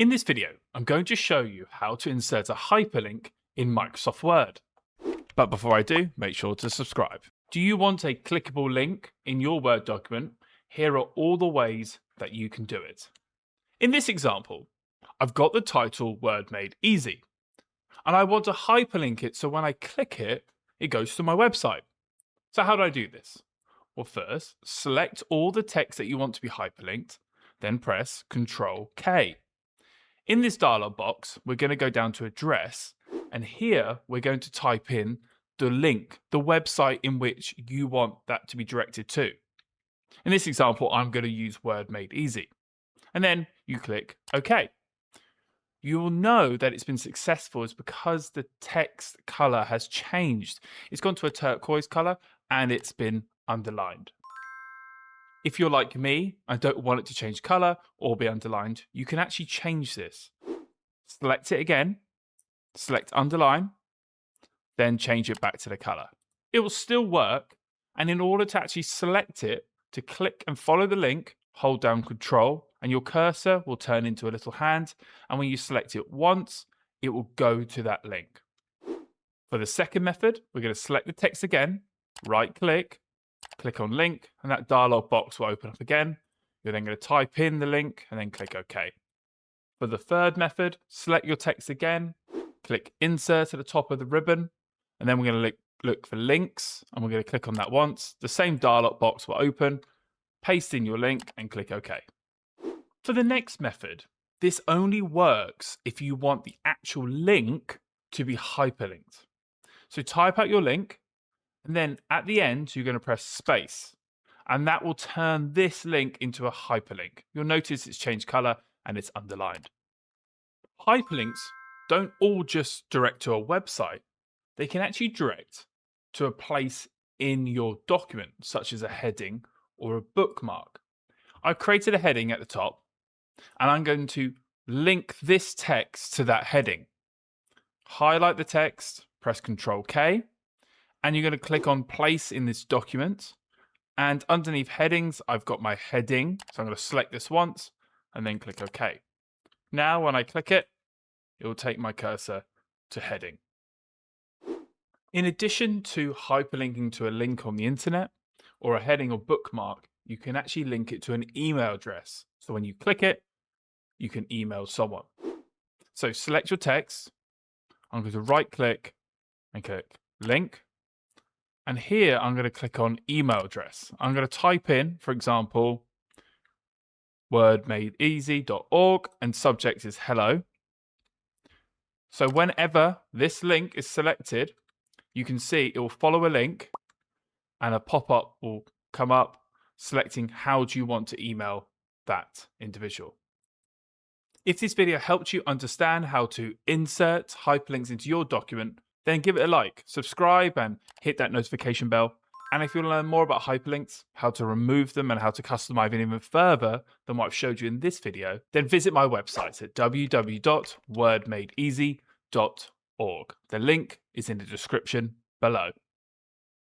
In this video, I'm going to show you how to insert a hyperlink in Microsoft Word. But before I do, make sure to subscribe. Do you want a clickable link in your Word document? Here are all the ways that you can do it. In this example, I've got the title Word Made Easy, and I want to hyperlink it so when I click it, it goes to my website. So how do I do this? Well, first, select all the text that you want to be hyperlinked, then press Ctrl K. In this dialog box, we're going to go down to address, and here we're going to type in the link, the website in which you want that to be directed to. In this example, I'm going to use Word Made Easy. And then you click OK. You will know that it's been successful is because the text color has changed. It's gone to a turquoise color and it's been underlined. If you're like me and don't want it to change color or be underlined, you can actually change this. Select it again, select underline, then change it back to the color. It will still work, and in order to actually select it, to click and follow the link, hold down Ctrl, and your cursor will turn into a little hand, and when you select it once, it will go to that link. For the second method, we're going to select the text again, right-click, click on link, and that dialog box will open up again. You're then going to type in the link and then click OK. For the third method, select your text again, click insert at the top of the ribbon, and then we're going to look for links, and we're going to click on that once. The same dialog box will open, paste in your link and click OK. For the next method, this only works if you want the actual link to be hyperlinked. So type out your link, and then at the end, you're going to press space, and that will turn this link into a hyperlink. You'll notice it's changed color and it's underlined. Hyperlinks don't all just direct to a website. They can actually direct to a place in your document, such as a heading or a bookmark. I've created a heading at the top, and I'm going to link this text to that heading. Highlight the text, press Ctrl K, and you're going to click on place in this document. And underneath headings, I've got my heading. So I'm going to select this once and then click OK. Now, when I click it, it will take my cursor to heading. In addition to hyperlinking to a link on the internet or a heading or bookmark, you can actually link it to an email address. So when you click it, you can email someone. So select your text. I'm going to right click and click link. And here I'm going to click on email address. I'm going to type in, for example, wordmadeeasy.org, and subject is hello. So whenever this link is selected, you can see it will follow a link and a pop-up will come up selecting how do you want to email that individual. If this video helped you understand how to insert hyperlinks into your document, then give it a like, subscribe, and hit that notification bell. And if you want to learn more about hyperlinks, how to remove them, and how to customize them even further than what I've showed you in this video, then visit my website at www.wordmadeeasy.org. The link is in the description below.